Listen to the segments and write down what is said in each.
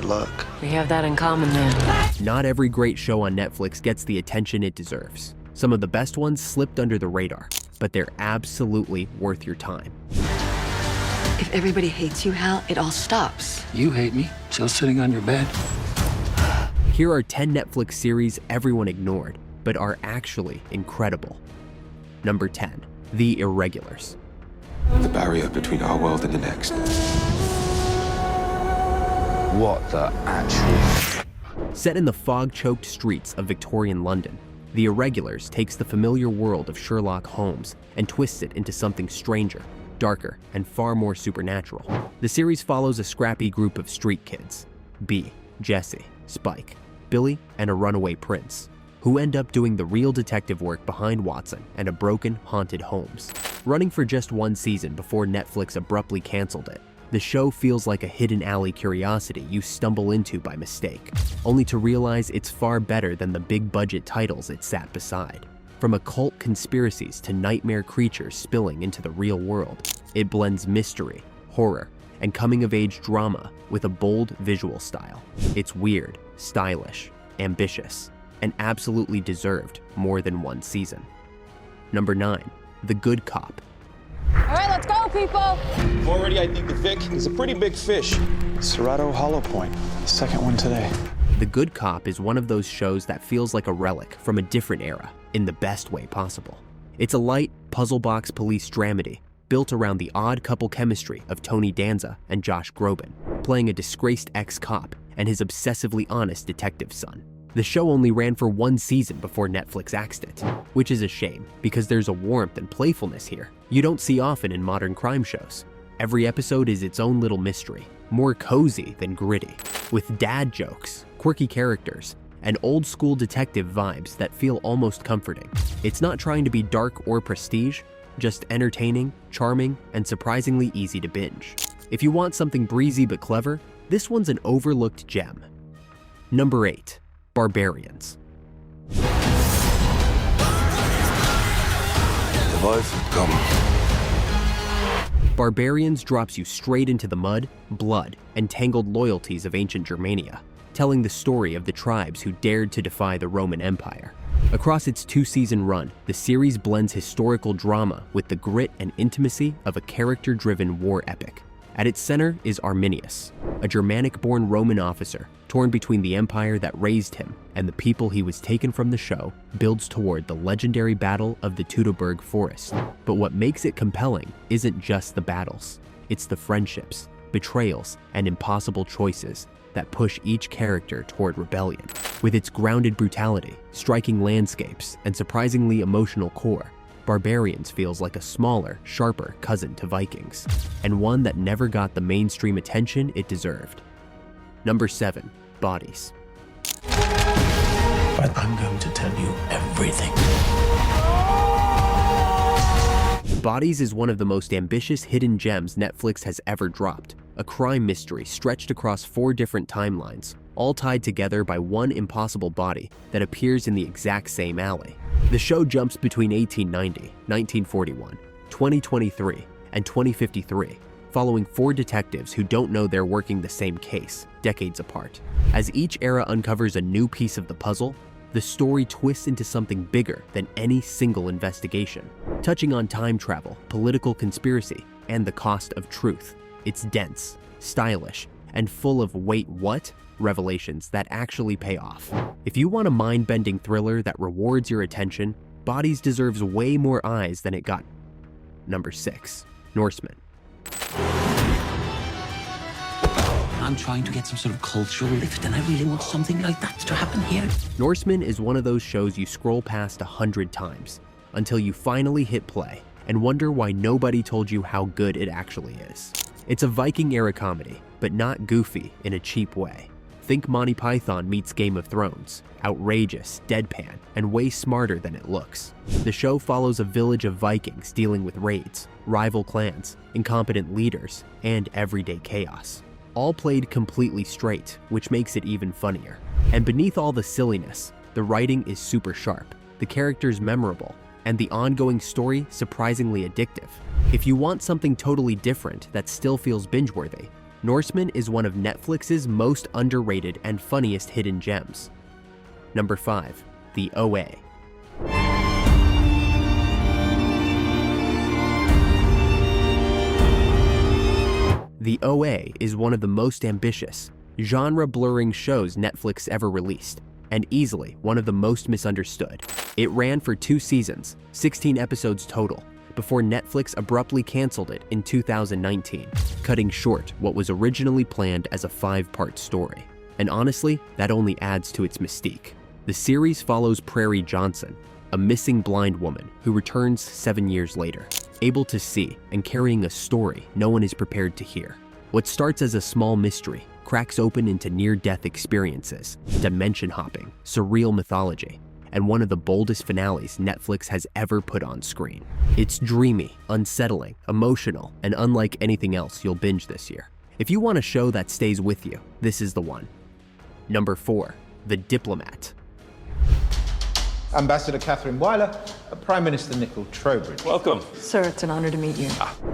luck. We have that in common then. Not every great show on Netflix gets the attention it deserves. Some of the best ones slipped under the radar, but they're absolutely worth your time. If everybody hates you, Hal, it all stops. You hate me, still sitting on your bed. Here are 10 Netflix series everyone ignored, but are actually incredible. Number 10, The Irregulars. The barrier between our world and the next. What the actual... Set in the fog-choked streets of Victorian London, The Irregulars takes the familiar world of Sherlock Holmes and twists it into something stranger, darker, and far more supernatural. The series follows a scrappy group of street kids, Bea, Jesse, Spike, Billy, and a runaway prince, who end up doing the real detective work behind Watson and a broken, haunted Holmes. Running for just one season before Netflix abruptly canceled it, the show feels like a hidden alley curiosity you stumble into by mistake, only to realize it's far better than the big-budget titles it sat beside. From occult conspiracies to nightmare creatures spilling into the real world, it blends mystery, horror, and coming-of-age drama with a bold visual style. It's weird, stylish, ambitious, and absolutely deserved more than one season. Number 9, The Good Cop. All right, let's go, people. Already, I think the Vic is a pretty big fish. Serrato Hollow Point, second one today. The Good Cop is one of those shows that feels like a relic from a different era, in the best way possible. It's a light, puzzle box police dramedy built around the odd couple chemistry of Tony Danza and Josh Groban, playing a disgraced ex-cop and his obsessively honest detective son. The show only ran for one season before Netflix axed it, which is a shame because there's a warmth and playfulness here you don't see often in modern crime shows. Every episode is its own little mystery, more cozy than gritty, with dad jokes, quirky characters, and old-school detective vibes that feel almost comforting. It's not trying to be dark or prestige, just entertaining, charming, and surprisingly easy to binge. If you want something breezy but clever, this one's an overlooked gem. Number 8, Barbarians. The boys have come. Barbarians drops you straight into the mud, blood, and tangled loyalties of ancient Germania, telling the story of the tribes who dared to defy the Roman Empire. Across its 2-season run, the series blends historical drama with the grit and intimacy of a character-driven war epic. At its center is Arminius, a Germanic-born Roman officer torn between the empire that raised him and the people he was taken from the show, builds toward the legendary Battle of the Teutoburg Forest. But what makes it compelling isn't just the battles. It's the friendships, betrayals, and impossible choices that push each character toward rebellion. With its grounded brutality, striking landscapes, and surprisingly emotional core, Barbarians feels like a smaller, sharper cousin to Vikings, and one that never got the mainstream attention it deserved. Number 7, Bodies. But I'm going to tell you everything. Bodies is one of the most ambitious hidden gems Netflix has ever dropped, a crime mystery stretched across 4 different timelines, all tied together by one impossible body that appears in the exact same alley. The show jumps between 1890, 1941, 2023, and 2053, following 4 detectives who don't know they're working the same case, decades apart. As each era uncovers a new piece of the puzzle, the story twists into something bigger than any single investigation, touching on time travel, political conspiracy, and the cost of truth. It's dense, stylish, and full of wait what? Revelations that actually pay off. If you want a mind-bending thriller that rewards your attention, Bodies deserves way more eyes than it got. Number 6, Norsemen. I'm trying to get some sort of cultural lift, and I really want something like that to happen here. Norsemen is one of those shows you scroll past 100 times, until you finally hit play and wonder why nobody told you how good it actually is. It's a Viking-era comedy, but not goofy in a cheap way. Think Monty Python meets Game of Thrones, outrageous, deadpan, and way smarter than it looks. The show follows a village of Vikings dealing with raids, rival clans, incompetent leaders, and everyday chaos. All played completely straight, which makes it even funnier. And beneath all the silliness, the writing is super sharp, the characters memorable, and the ongoing story surprisingly addictive. If you want something totally different that still feels binge-worthy, Norsemen is one of Netflix's most underrated and funniest hidden gems. Number 5. The OA. The OA is one of the most ambitious, genre-blurring shows Netflix ever released, and easily one of the most misunderstood. It ran for 2 seasons, 16 episodes total, before Netflix abruptly canceled it in 2019, cutting short what was originally planned as a 5-part story. And honestly, that only adds to its mystique. The series follows Prairie Johnson, a missing blind woman who returns 7 years later, able to see and carrying a story no one is prepared to hear. What starts as a small mystery cracks open into near-death experiences, dimension hopping, surreal mythology, and one of the boldest finales Netflix has ever put on screen. It's dreamy, unsettling, emotional, and unlike anything else you'll binge this year. If you want a show that stays with you, this is the one. Number 4. The Diplomat. Ambassador Catherine Weiler, Prime Minister Nicol Trowbridge. Welcome. Sir, it's an honor to meet you.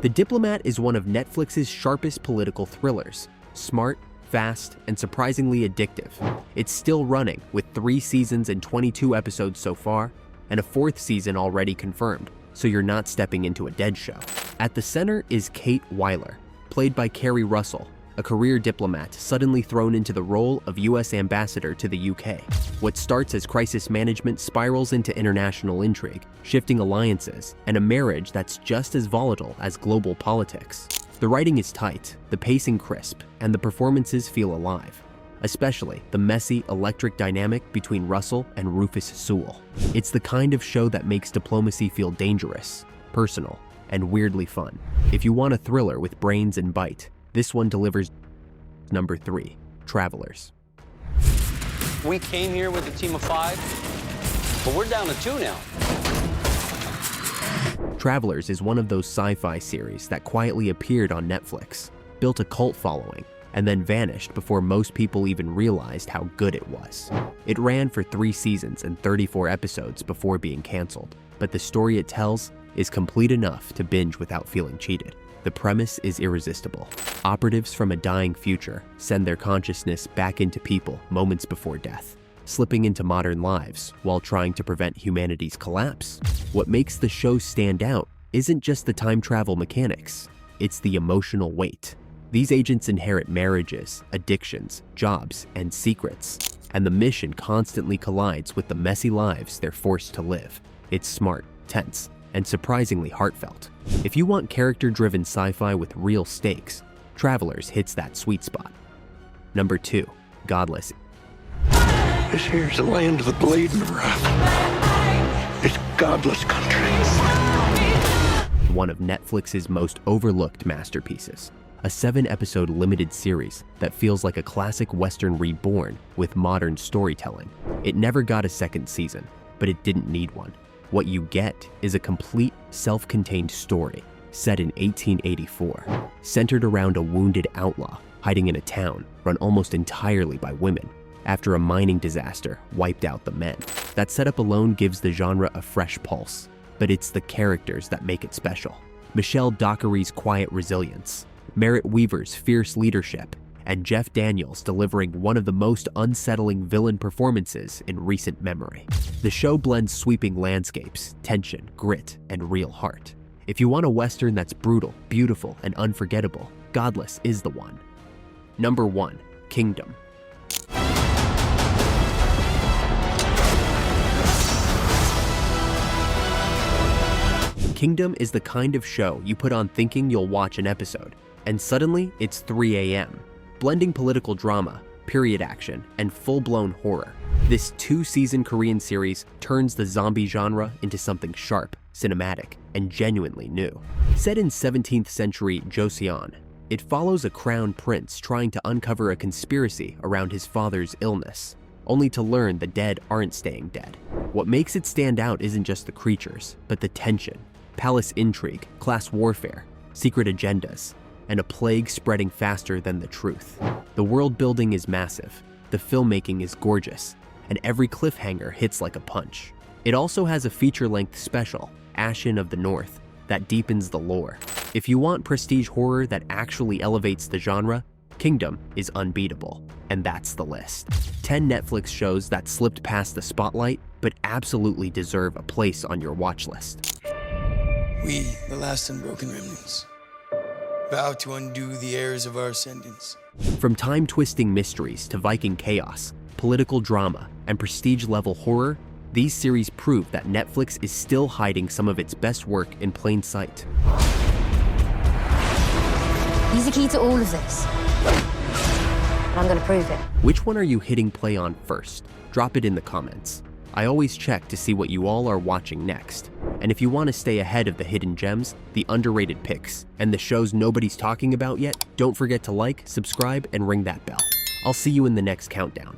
The Diplomat is one of Netflix's sharpest political thrillers. Smart, fast, and surprisingly addictive. It's still running, with 3 seasons and 22 episodes so far, and a 4th season already confirmed, so you're not stepping into a dead show. At the center is Kate Weiler, played by Kerry Russell, a career diplomat suddenly thrown into the role of US ambassador to the UK. What starts as crisis management spirals into international intrigue, shifting alliances, and a marriage that's just as volatile as global politics. The writing is tight, the pacing crisp, and the performances feel alive, especially the messy, electric dynamic between Russell and Rufus Sewell. It's the kind of show that makes diplomacy feel dangerous, personal, and weirdly fun. If you want a thriller with brains and bite, this one delivers. Number 3. Travelers. We came here with a team of 5, but we're down to 2 now. Travelers is one of those sci-fi series that quietly appeared on Netflix, built a cult following, and then vanished before most people even realized how good it was. It ran for 3 seasons and 34 episodes before being canceled, but the story it tells is complete enough to binge without feeling cheated. The premise is irresistible. Operatives from a dying future send their consciousness back into people moments before death, slipping into modern lives while trying to prevent humanity's collapse. What makes the show stand out isn't just the time travel mechanics, it's the emotional weight. These agents inherit marriages, addictions, jobs, and secrets, and the mission constantly collides with the messy lives they're forced to live. It's smart, tense, and surprisingly heartfelt. If you want character-driven sci-fi with real stakes, Travelers hits that sweet spot. Number 2, Godless. This here's the land of the blade and the wrath. It's godless country. One of Netflix's most overlooked masterpieces. A 7-episode limited series that feels like a classic Western reborn with modern storytelling. It never got a second season, but it didn't need one. What you get is a complete, self-contained story set in 1884, centered around a wounded outlaw hiding in a town run almost entirely by women after a mining disaster wiped out the men. That setup alone gives the genre a fresh pulse, but it's the characters that make it special. Michelle Dockery's quiet resilience, Merritt Weaver's fierce leadership, and Jeff Daniels delivering one of the most unsettling villain performances in recent memory. The show blends sweeping landscapes, tension, grit, and real heart. If you want a Western that's brutal, beautiful, and unforgettable, Godless is the one. Number 1, Kingdom. Kingdom is the kind of show you put on thinking you'll watch an episode, and suddenly it's 3 a.m., blending political drama, period action, and full-blown horror. This 2-season Korean series turns the zombie genre into something sharp, cinematic, and genuinely new. Set in 17th century Joseon, it follows a crown prince trying to uncover a conspiracy around his father's illness, only to learn the dead aren't staying dead. What makes it stand out isn't just the creatures, but the tension, palace intrigue, class warfare, secret agendas, and a plague spreading faster than the truth. The world building is massive, the filmmaking is gorgeous, and every cliffhanger hits like a punch. It also has a feature-length special, Ashen of the North, that deepens the lore. If you want prestige horror that actually elevates the genre, Kingdom is unbeatable, and that's the list. 10 Netflix shows that slipped past the spotlight but absolutely deserve a place on your watch list. We, the last unbroken remnants, vow to undo the heirs of our ascendants. From time-twisting mysteries to Viking chaos, political drama, and prestige-level horror, these series prove that Netflix is still hiding some of its best work in plain sight. He's the key to all of this. And I'm gonna prove it. Which one are you hitting play on first? Drop it in the comments. I always check to see what you all are watching next. And if you want to stay ahead of the hidden gems, the underrated picks, and the shows nobody's talking about yet, don't forget to like, subscribe, and ring that bell. I'll see you in the next countdown.